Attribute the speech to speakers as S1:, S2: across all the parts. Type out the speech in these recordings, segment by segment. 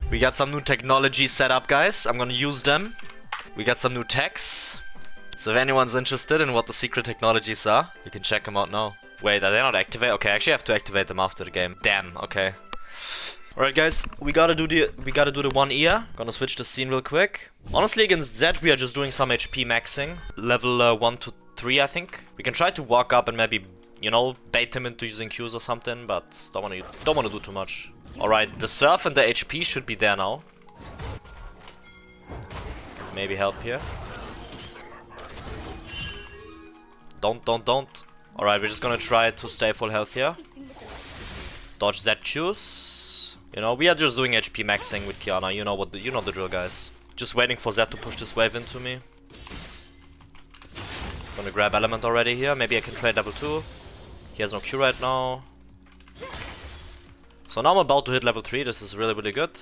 S1: We got some new technology set up, guys. I'm gonna use them. We got some new techs. So if anyone's interested in what the secret technologies are, you can check them out now. Wait, are they not activated? Okay, I actually have to activate them after the game. Damn, okay. Alright guys, we gotta do the one ear. Gonna switch the scene real quick. Honestly, against Zed we are just doing some HP maxing. Level 1 to 3, I think. We can try to walk up and maybe, you know, bait him into using Qs or something, but don't wanna do too much. Alright, the surf and the HP should be there now. Maybe help here. Don't. Alright, we're just gonna try to stay full health here. Dodge ZQs. You know, we are just doing HP maxing with Qiyana. You know the drill, guys. Just waiting for Zed to push this wave into me. Gonna grab element already here. Maybe I can trade level 2. He has no Q right now. So now I'm about to hit level 3. This is really, really good.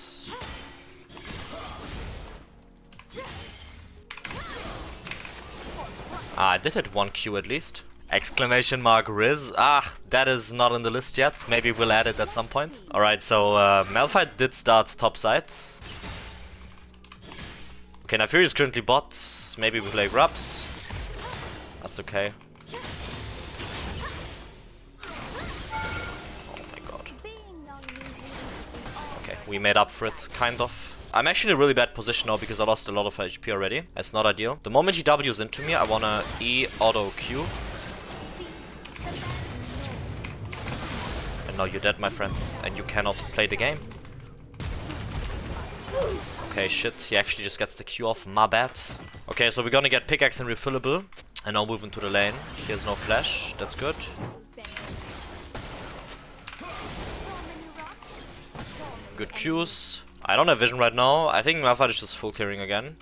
S1: Ah, I did hit 1 Q at least. Exclamation mark Riz. Ah, that is not on the list yet. Maybe we'll add it at some point. Alright, so Malphite did start top side. Okay, now Fury is currently bot. Maybe we play grubs. That's okay. Oh my god. Okay, we made up for it, kind of. I'm actually in a really bad position now because I lost a lot of HP already. That's not ideal. The moment he W's into me, I wanna E auto Q. And now you're dead, my friend, and you cannot play the game. Okay, shit, he actually just gets the Q off, my bad. Okay, so we're gonna get pickaxe and refillable. And now move into the lane. He has no flash, that's good. Good Qs. I don't have vision right now. I think Malphite is just full clearing again.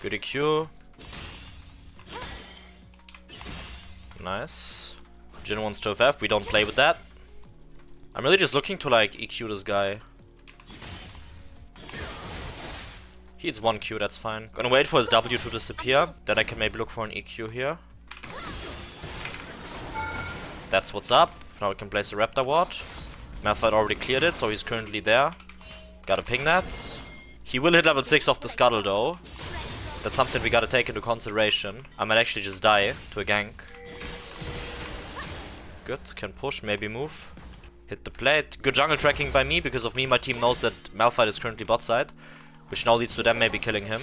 S1: Good EQ. Nice. Jin wants to FF. We don't play with that. I'm really just looking to like EQ this guy. He hits 1 Q, that's fine. Gonna wait for his W to disappear. Then I can maybe look for an EQ here. That's what's up. Now we can place a Raptor Ward. Malphite already cleared it, so he's currently there. Gotta ping that. He will hit level 6 off the Scuttle though. That's something we gotta take into consideration. I might actually just die to a gank. Good, can push, maybe move. Hit the plate. Good jungle tracking by me. Because of me, my team knows that Malphite is currently bot side. Which now leads to them maybe killing him.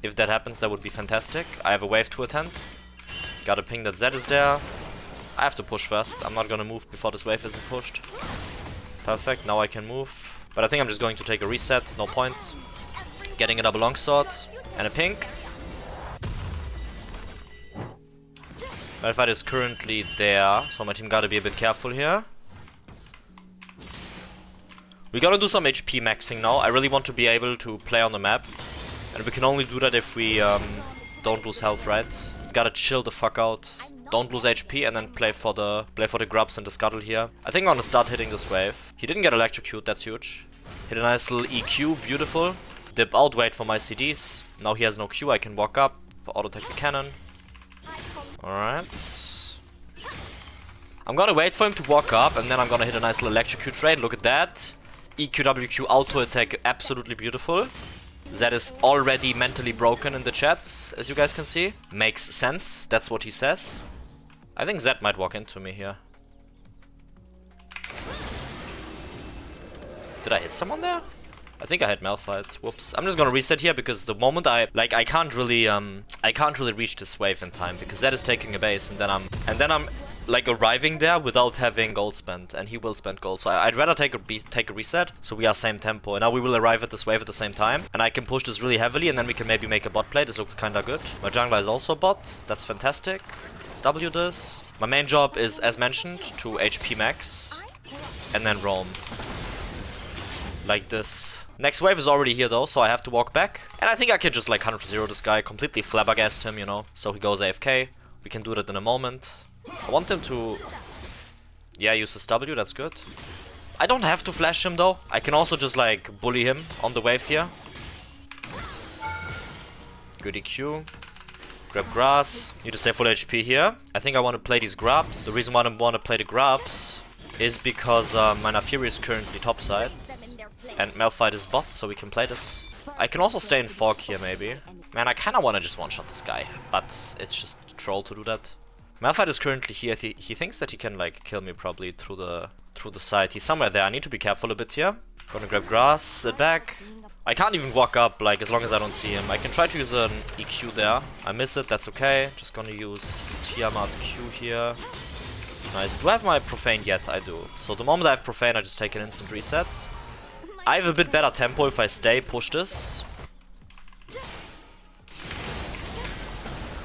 S1: If that happens, that would be fantastic. I have a wave to attend. Gotta ping that Zed is there. I have to push first. I'm not gonna move before this wave isn't pushed. Perfect, now I can move. But I think I'm just going to take a reset, no point. Getting a double longsword and a pink. Malphite is currently there, so my team gotta be a bit careful here. We're gonna do some HP maxing now. I really want to be able to play on the map. And we can only do that if we don't lose health, right? Gotta chill the fuck out. Don't lose HP and then play for the grubs and the scuttle here. I think I'm gonna start hitting this wave. He didn't get electrocute, that's huge. Hit a nice little EQ, beautiful. Dip out, wait for my CDs. Now he has no Q, I can walk up, auto-take the cannon. Alright. I'm gonna wait for him to walk up and then I'm gonna hit a nice little electrocute trade. Look at that. EQWQ auto-attack, absolutely beautiful. Zed is already mentally broken in the chat, as you guys can see. Makes sense, that's what he says. I think Zed might walk into me here. Did I hit someone there? I think I hit Malphite. Whoops. I'm just gonna reset here because the moment I can't really reach this wave in time because Zed is taking a base and then I'm like arriving there without having gold spent, and he will spend gold. So I'd rather take a reset so we are same tempo. And now we will arrive at this wave at the same time, and I can push this really heavily, and then we can maybe make a bot play. This looks kinda good. My jungler is also bot. That's fantastic. Let's W this. My main job is, as mentioned, to HP max and then roam like this. Next wave is already here though, so I have to walk back. And I think I can just like 100-0 this guy, completely flabbergast him, you know. So he goes AFK. We can do that in a moment. I want him to, yeah, use his W, that's good. I don't have to flash him though. I can also just like bully him on the wave here. Good EQ. Grab grass. Need to stay full HP here. I think I want to play these grubs. The reason why I want to play the grubs is because my Naafiri is currently topside and Malphite is bot, so we can play this. I can also stay in Fog here maybe. Man, I kinda wanna just one-shot this guy, but it's just troll to do that. Malphite is currently here. He thinks that he can like kill me probably through the side. He's somewhere there. I need to be careful a bit here. Gonna grab grass, sit back. I can't even walk up like as long as I don't see him. I can try to use an EQ there. I miss it, that's okay. Just gonna use Tiamat Q here. Nice. Do I have my Profane yet? I do. So the moment I have Profane, I just take an instant reset. I have a bit better tempo if I stay, push this.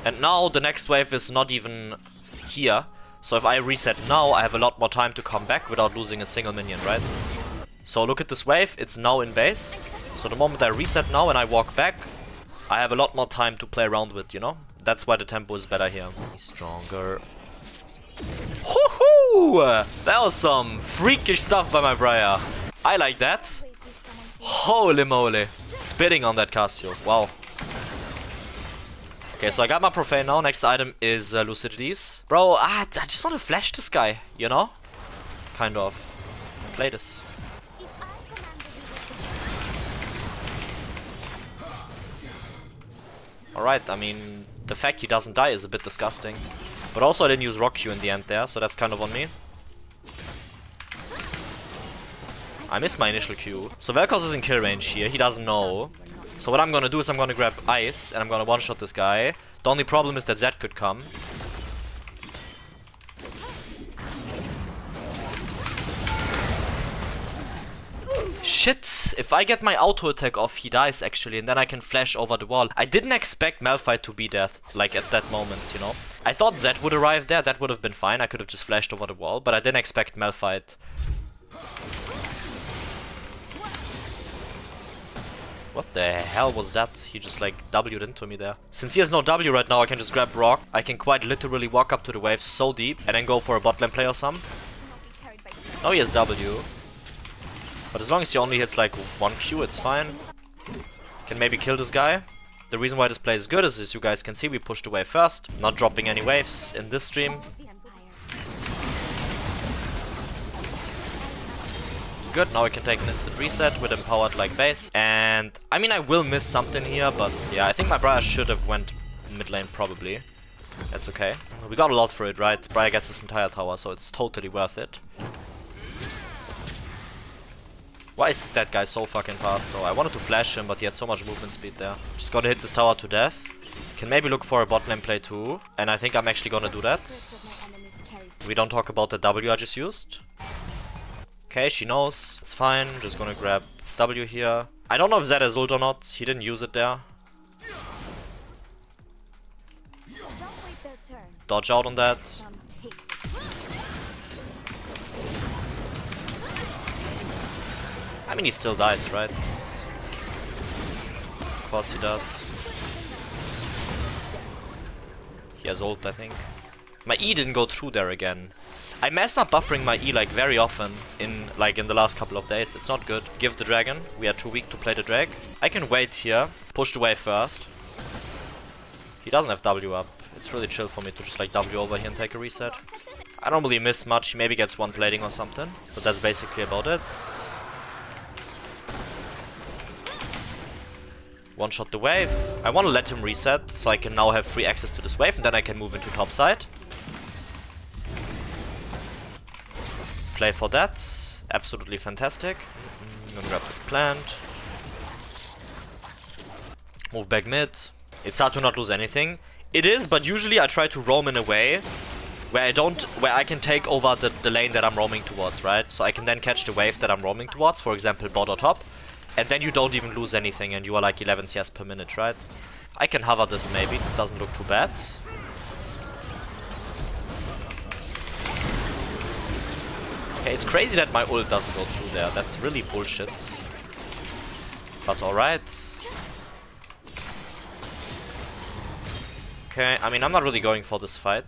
S1: And now the next wave is not even here. So if I reset now, I have a lot more time to come back without losing a single minion, right? So look at this wave, it's now in base. So the moment I reset now and I walk back, I have a lot more time to play around with, you know? That's why the tempo is better here. He's stronger. Hoo-hoo! That was some freakish stuff by my Briar. I like that. Holy moly. Spitting on that Castiel. Wow. Okay, so I got my Profane now. Next item is Lucidities. Bro, I just want to flash this guy, you know? Kind of. Play this. Alright, I mean, the fact he doesn't die is a bit disgusting. But also I didn't use Rock Q in the end there, so that's kind of on me. I missed my initial Q. So Vel'Koz is in kill range here, he doesn't know. So what I'm gonna do is I'm gonna grab Ice and I'm gonna one-shot this guy. The only problem is that Zed could come. Shit, if I get my auto attack off, he dies actually, and then I can flash over the wall. I didn't expect Malphite to be dead, like at that moment, you know. I thought Zed would arrive there, that would have been fine, I could have just flashed over the wall, but I didn't expect Malphite. What the hell was that? He just like W'd into me there. Since he has no W right now, I can just grab Brock. I can quite literally walk up to the wave so deep and then go for a bot lane play or some. Now he has W. But as long as he only hits like 1 Q, it's fine. Can maybe kill this guy. The reason why this play is good is, as you guys can see, we pushed the wave first. Not dropping any waves in this stream. Good, now we can take an instant reset with empowered like base. And I mean, I will miss something here, but yeah, I think my Briar should have went mid lane probably. That's okay. We got a lot for it, right? Briar gets this entire tower, so it's totally worth it. Why is that guy so fucking fast though? I wanted to flash him, but he had so much movement speed there. Just gotta hit this tower to death. Can maybe look for a bot lane play too. And I think I'm actually gonna do that. We don't talk about the W I just used. Okay, she knows. It's fine. Just gonna grab W here. I don't know if Zed has ult or not. He didn't use it there. Dodge out on that. I mean, he still dies, right? Of course he does. He has ult, I think. My E didn't go through there again. I mess up buffering my E like very often in the last couple of days. It's not good. Give the dragon. We are too weak to play the drag. I can wait here. Push the wave first. He doesn't have W up. It's really chill for me to just like W over here and take a reset. I don't really miss much. He maybe gets one plating or something. But that's basically about it. One shot the wave. I want to let him reset so I can now have free access to this wave and then I can move into top side. Play for that. Absolutely fantastic. I'm gonna grab this plant. Move back mid. It's hard to not lose anything. It is, but usually I try to roam in a way where I can take over the lane that I'm roaming towards, right? So I can then catch the wave that I'm roaming towards, for example bot or top. And then you don't even lose anything and you are like 11 CS per minute, right? I can hover this maybe, this doesn't look too bad. Okay, it's crazy that my ult doesn't go through there, that's really bullshit. But alright. Okay, I mean I'm not really going for this fight,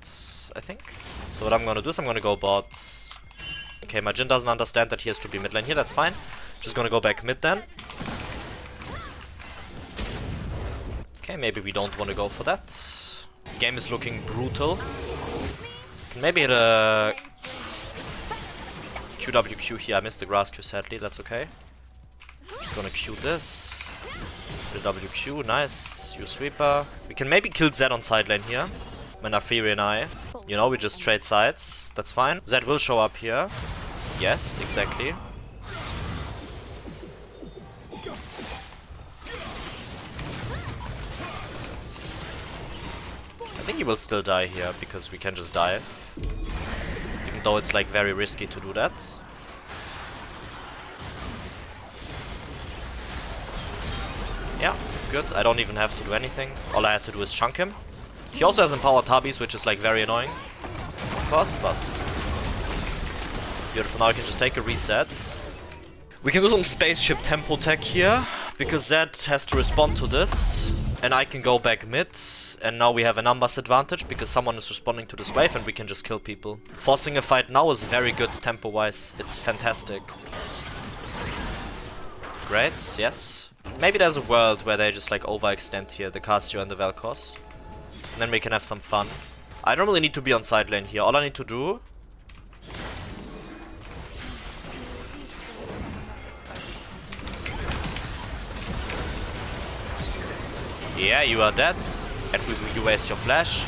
S1: I think. So what I'm gonna do is I'm gonna go bot. Okay, my Jhin doesn't understand that he has to be mid lane here, that's fine. Just gonna go back mid then. Okay, maybe we don't want to go for that. Game is looking brutal. Can maybe hit a... QWQ here. I missed the grass Q sadly, that's okay. Just gonna Q this. WQ, nice. Use sweeper. We can maybe kill Zed on side lane here. Manafiri and I. You know, we just trade sides. That's fine. Zed will show up here. Yes, exactly. I think he will still die here because we can just dive. Even though it's like very risky to do that. Yeah, good. I don't even have to do anything. All I had to do is chunk him. He also has empowered tabis, which is like very annoying, of course, but beautiful. Now I can just take a reset. We can do some spaceship tempo tech here, because Zed has to respond to this, and I can go back mid, and now we have a numbers advantage, because someone is responding to this wave, and we can just kill people. Forcing a fight now is very good tempo-wise. It's fantastic. Great, yes. Maybe there's a world where they just like overextend here, the Castio and the Vel'Koz. And then we can have some fun. I don't really need to be on side lane here. All I need to do... Yeah, you are dead. And you waste your flash.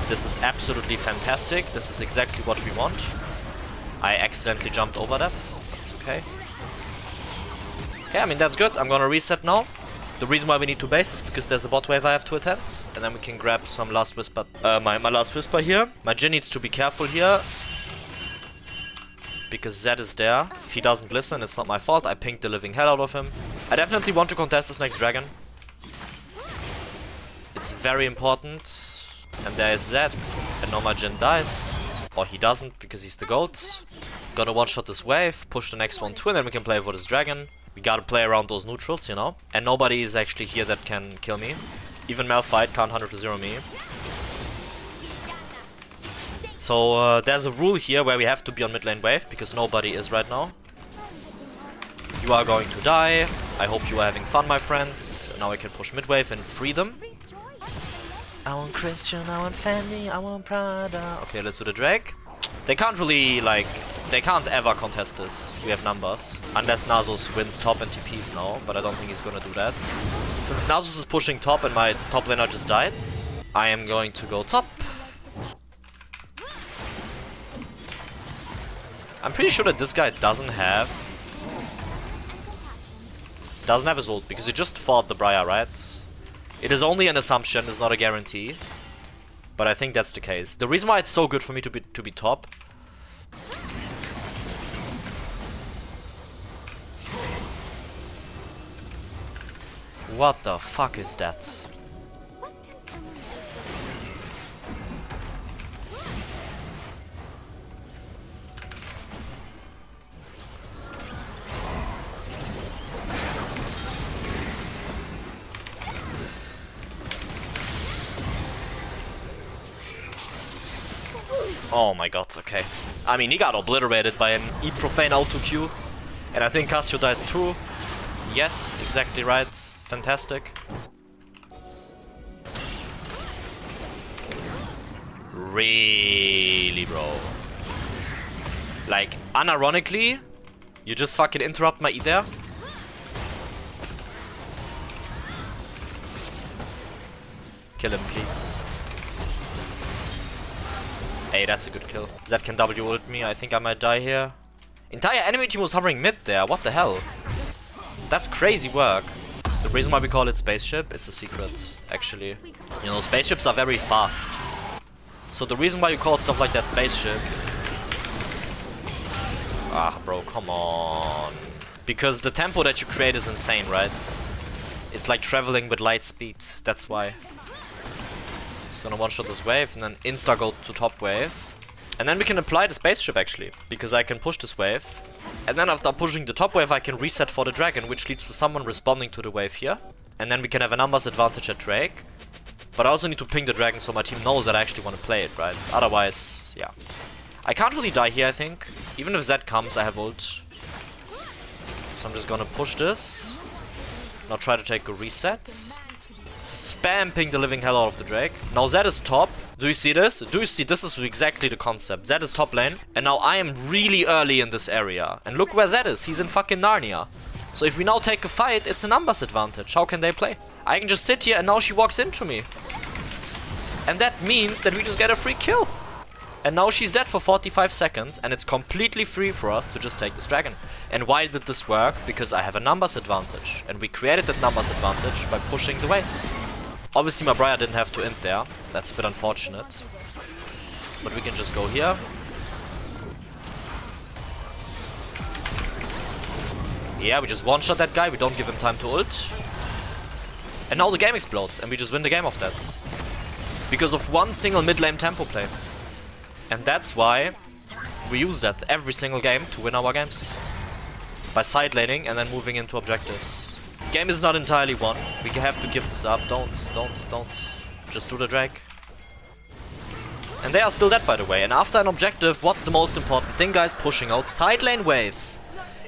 S1: This is absolutely fantastic. This is exactly what we want. I accidentally jumped over that. But it's okay. Okay, I mean, that's good. I'm gonna reset now. The reason why we need to base is because there's a bot wave I have to attend. And then we can grab some last whisper. My last whisper here. My Jhin needs to be careful here. Because Zed is there. If he doesn't listen, it's not my fault. I pinged the living hell out of him. I definitely want to contest this next dragon. It's very important. And there is Zed. And now my Jhin dies. Or he doesn't, because he's the GOAT. Gonna one-shot this wave, push the next one too, and then we can play for this dragon. We gotta play around those neutrals, you know? And nobody is actually here that can kill me. Even Malphite can't 100-0 me. So there's a rule here where we have to be on mid lane wave, because nobody is right now. You are going to die. I hope you are having fun, my friend. Now I can push mid wave and free them. I want Christian, I want Fanny, I want Prada. Okay, let's do the Drake. They can't really, like... They can't ever contest this. We have numbers. Unless Nasus wins top and TPs now, but I don't think he's gonna do that. Since Nasus is pushing top and my top laner just died, I am going to go top. I'm pretty sure that this guy doesn't have his ult, because he just fought the Briar, right? It is only an assumption, it's not a guarantee. But I think that's the case. The reason why it's so good for me to be top... What the fuck is that? Oh my god, okay. I mean, he got obliterated by an E-Profane auto Q. And I think Castio dies too. Yes, exactly right. Fantastic. Really, bro. Like, unironically, you just fucking interrupt my E there. Kill him, please. Hey, that's a good kill. Zed can W ult me. I think I might die here. Entire enemy team was hovering mid there. What the hell? That's crazy work. The reason why we call it spaceship, it's a secret, actually. You know, spaceships are very fast. So the reason why you call stuff like that spaceship... Ah, bro, come on. Because the tempo that you create is insane, right? It's like traveling with light speed, that's why. Just gonna one-shot this wave and then insta go to top wave. And then we can apply the spaceship, actually. Because I can push this wave. And then after pushing the top wave, I can reset for the dragon, which leads to someone responding to the wave here. And then we can have a numbers advantage at Drake. But I also need to ping the dragon so my team knows that I actually want to play it, right? Otherwise, yeah. I can't really die here, I think. Even if Zed comes, I have ult. So I'm just gonna push this. Now try to take a reset. Spam ping the living hell out of the Drake. Now Zed is top. Do you see this? Do you see? This is exactly the concept. Zed is top lane, and now I am really early in this area. And look where Zed is. He's in fucking Narnia. So if we now take a fight, it's a numbers advantage. How can they play? I can just sit here and now she walks into me. And that means that we just get a free kill. And now she's dead for 45 seconds and it's completely free for us to just take this dragon. And why did this work? Because I have a numbers advantage. And we created that numbers advantage by pushing the waves. Obviously my Briar didn't have to int there. That's a bit unfortunate. But we can just go here. Yeah, we just one-shot that guy. We don't give him time to ult. And now the game explodes and we just win the game off that. Because of one single mid-lane tempo play. And that's why we use that every single game to win our games. By side laning and then moving into objectives. Game is not entirely won. We have to give this up. Don't. Just do the drag. And they are still dead, by the way. And after an objective, what's the most important thing, guys? Pushing out side lane waves.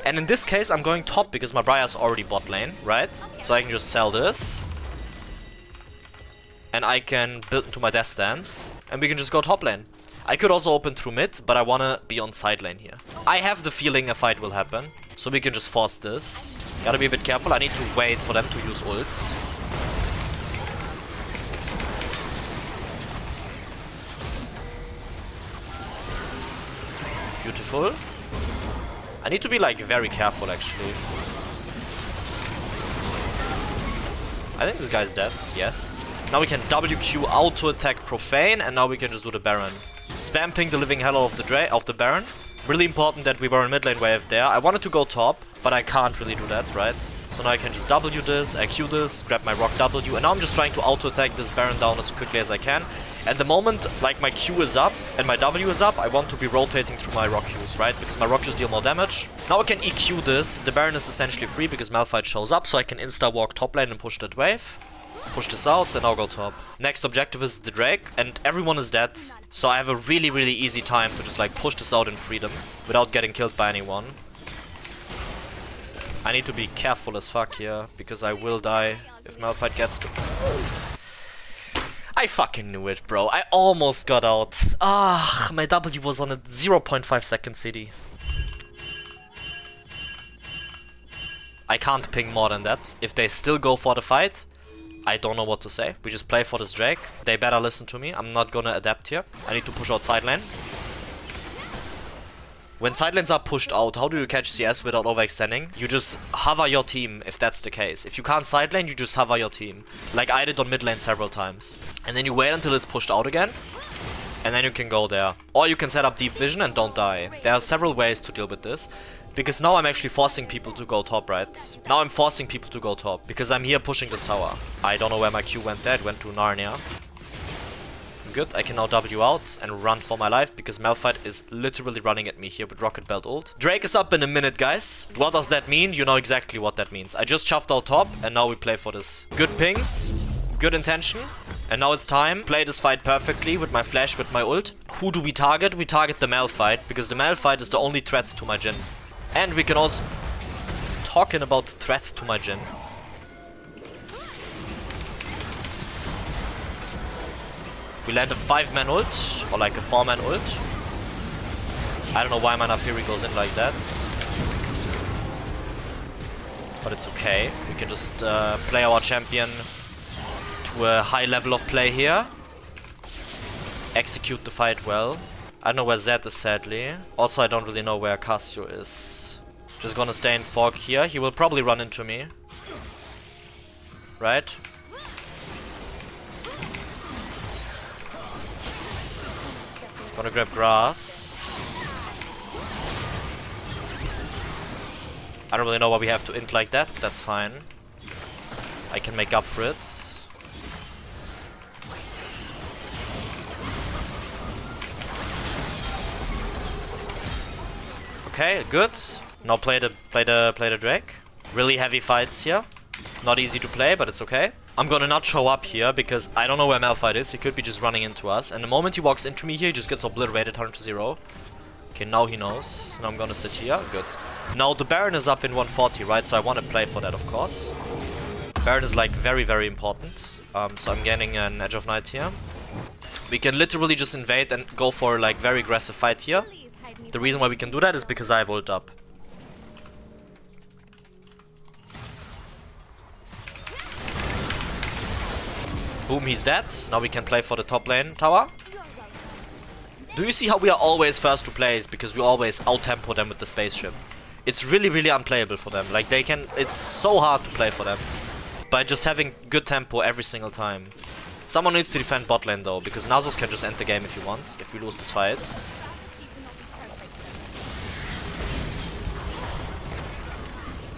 S1: And in this case, I'm going top because my Briar's already bot lane, right? So I can just sell this. And I can build into my death stance. And we can just go top lane. I could also open through mid, but I wanna be on side lane here. I have the feeling a fight will happen. So we can just force this. Gotta be a bit careful. I need to wait for them to use ults. Beautiful. I need to be like very careful actually. I think this guy's dead, yes. Now we can WQ auto attack Profane and now we can just do the Baron. Spam ping the living hell of the Baron. Really important that we were in mid lane wave there. I wanted to go top, but I can't really do that, right? So now I can just W this, IQ this, grab my rock W, and now I'm just trying to auto attack this Baron down as quickly as I can. And the moment like my Q is up and my W is up, I want to be rotating through my rock Qs, right? Because my rock Qs deal more damage. Now I can EQ this. The Baron is essentially free because Malphite shows up, so I can insta walk top lane and push that wave. Push this out, and I'll go top. Next objective is the Drake, and everyone is dead. So I have a really easy time to just like push this out in freedom without getting killed by anyone. I need to be careful as fuck here, because I will die if Malphite gets to... I fucking knew it, bro. I almost got out. Ah, my W was on a 0.5 second CD. I can't ping more than that. If they still go for the fight, I don't know what to say. We just play for this Drake. They better listen to me. I'm not gonna adapt here. I need to push out side lane. When side lanes are pushed out, how do you catch CS without overextending? You just hover your team, if that's the case. If you can't side lane, you just hover your team. Like I did on mid lane several times. And then you wait until it's pushed out again. And then you can go there. Or you can set up deep vision and don't die. There are several ways to deal with this. Because now I'm actually forcing people to go top, right? Now I'm forcing people to go top. Because I'm here pushing this tower. I don't know where my Q went there. It went to Narnia. Good, I can now W out and run for my life because Malphite is literally running at me here with Rocket Belt ult. Drake is up in a minute, guys. What does that mean? You know exactly what that means. I just chuffed out top and now we play for this. Good pings, good intention. And now it's time. Play this fight perfectly with my flash, with my ult. Who do we target? We target the Malphite because the Malphite is the only threat to my Jhin. And we can also... Talking about threat to my Jhin. We land a 5-man ult, or like a 4-man ult. I don't know why my Nafiri goes in like that. But it's okay. We can just play our champion to a high level of play here. Execute the fight well. I don't know where Zed is, sadly. Also, I don't really know where Cassio is. Just gonna stay in fog here. He will probably run into me. Right? Gonna grab grass. I don't really know why we have to int like that. That's fine. I can make up for it. Okay, good. Now play the Drake. Really heavy fights here. Not easy to play, but it's okay. I'm gonna not show up here because I don't know where Malphite is. He could be just running into us. And the moment he walks into me here, he just gets obliterated 100-0. Okay, now he knows. So now I'm gonna sit here. Good. Now the Baron is up in 140, right? So I want to play for that, of course. Baron is like very important. So I'm gaining an Edge of Night here. We can literally just invade and go for like very aggressive fight here. The reason why we can do that is because I have ult up. Boom, he's dead. Now we can play for the top lane tower. Do you see how we are always first to place? Because we always out-tempo them with the spaceship. It's really, really unplayable for them. Like, they can... It's so hard to play for them. By just having good tempo every single time. Someone needs to defend bot lane though, because Nasus can just end the game if he wants, if we lose this fight.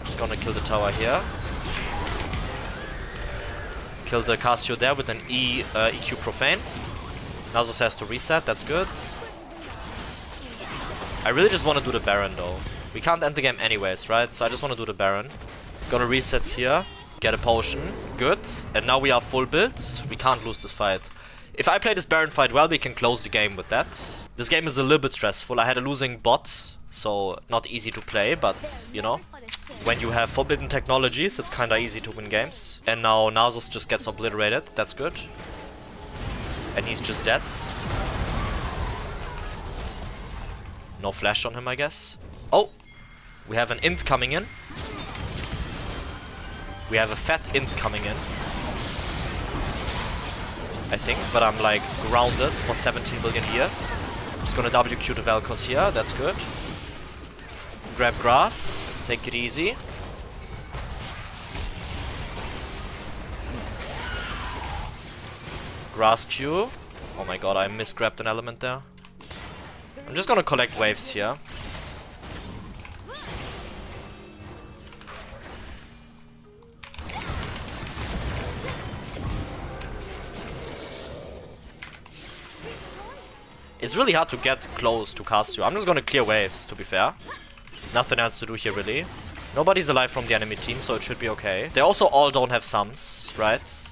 S1: Just gonna kill the tower here. Kill the Cassio there with an EQ Profane. Nasus has to reset, that's good. I really just want to do the Baron though. We can't end the game anyways, right? So I just want to do the Baron. Gonna reset here. Get a potion. Good. And now we are full build. We can't lose this fight. If I play this Baron fight well, we can close the game with that. This game is a little bit stressful. I had a losing bot, so not easy to play, but you know. When you have forbidden technologies, it's kinda easy to win games. And now Nasus just gets obliterated. That's good. And he's just dead. No flash on him, I guess. Oh! We have an int coming in. We have a fat int coming in. I think, but I'm like grounded for 17 billion years. Just gonna WQ the Vel'Koz here, that's good. Grab grass, take it easy. Grass Q. Oh my god, I misgrabbed an element there. I'm just gonna collect waves here. It's really hard to get close to Cassio. I'm just gonna clear waves, to be fair. Nothing else to do here, really. Nobody's alive from the enemy team, so it should be okay. They also all don't have sums, right?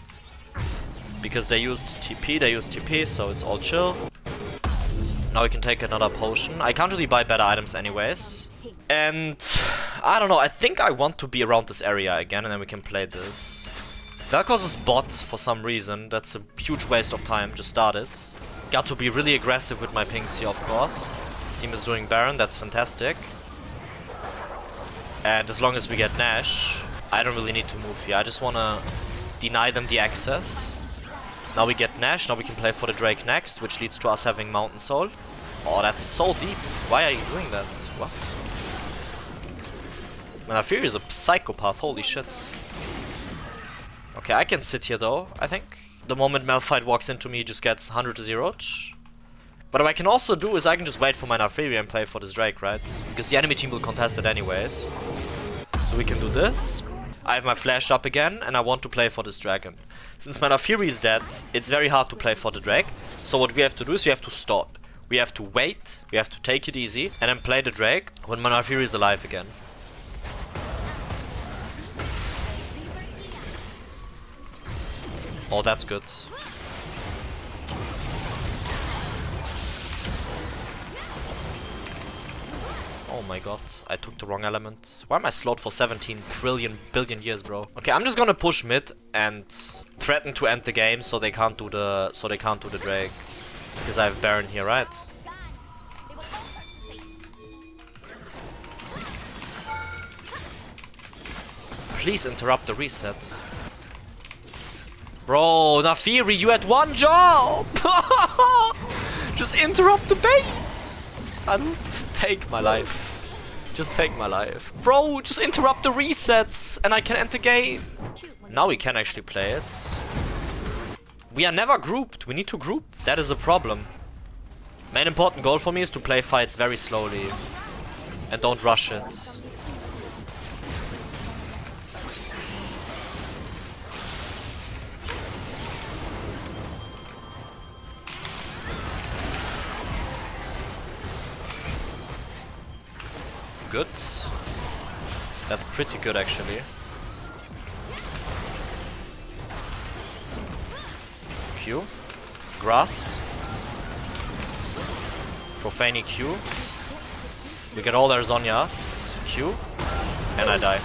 S1: Because they used TP, so it's all chill. Now we can take another potion. I can't really buy better items anyways. And I don't know, I think I want to be around this area again, and then we can play this. Vel'Koz is bot for some reason. That's a huge waste of time. Just started. Got to be really aggressive with my pings here, of course. Team is doing Baron, that's fantastic. And as long as we get Nash, I don't really need to move here. I just want to deny them the access. Now we get Nash, now we can play for the Drake next, which leads to us having Mountain Soul. Oh, that's so deep. Why are you doing that? What? Man, Fury is a psychopath, holy shit. Okay, I can sit here though, I think. The moment Malphite walks into me, he just gets 100 to 0. But what I can also do is I can just wait for my Naafiri and play for this Drake, right? Because the enemy team will contest it anyways. So we can do this. I have my flash up again, and I want to play for this dragon. Since my Naafiri is dead, it's very hard to play for the Drake. So what we have to do is we have to stop. We have to wait, we have to take it easy, and then play the Drake when my Naafiri is alive again. Oh, that's good. Oh my god, I took the wrong element. Why am I slowed for 17 billion years, bro? Okay, I'm just gonna push mid and threaten to end the game so they can't do the Drake. Because I have Baron here, right? Please interrupt the reset. Bro, Naafiri, you had one job! Just interrupt the base! And take my life. Just take my life. Bro, just interrupt the resets and I can end the game. Now we can actually play it. We are never grouped. We need to group. That is a problem. Main important goal for me is to play fights very slowly. And don't rush it. Good. That's pretty good actually. Q. Grass. Profane EQ. We get all their Zhonya's. Q. And I die.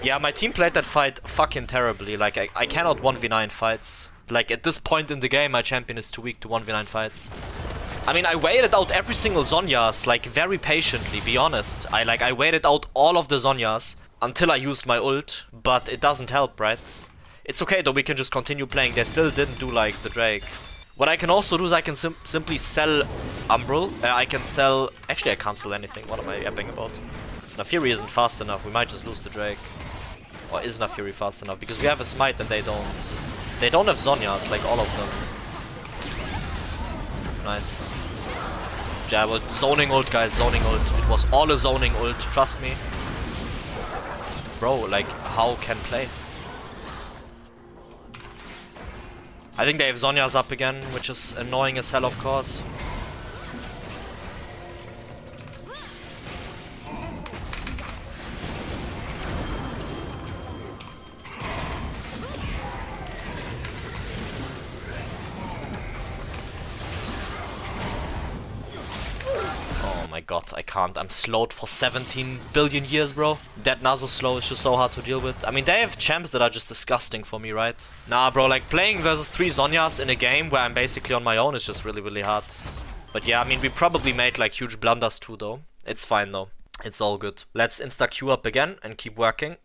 S1: Yeah, my team played that fight fucking terribly. Like, I cannot 1v9 fights. Like, at this point in the game, my champion is too weak to 1v9 fights. I mean, I waited out every single Zhonya's, like, very patiently, be honest. I waited out all of the Zhonya's until I used my ult, but it doesn't help, right? It's okay, though, we can just continue playing. They still didn't do, like, the Drake. What I can also do is I can simply sell Umbral. I can sell... Actually, I can't sell anything. What am I yapping about? Naafiri isn't fast enough. We might just lose the Drake. Or is Naafiri fast enough? Because we have a smite and they don't. They don't have Zhonya's, like all of them. Nice. Yeah, well, zoning ult, guys, zoning ult. It was all a zoning ult, trust me. Bro, like, how can play? I think they have Zhonya's up again, which is annoying as hell, of course. Oh my god, I can't. I'm slowed for 17 billion years, bro. That Nazo slow is just so hard to deal with. I mean, they have champs that are just disgusting for me, right? Nah, bro, like playing versus 3 Zhonya's in a game where I'm basically on my own is just really, really hard. But yeah, I mean, we probably made like huge blunders too, though. It's fine, though. It's all good. Let's insta-Q up again and keep working.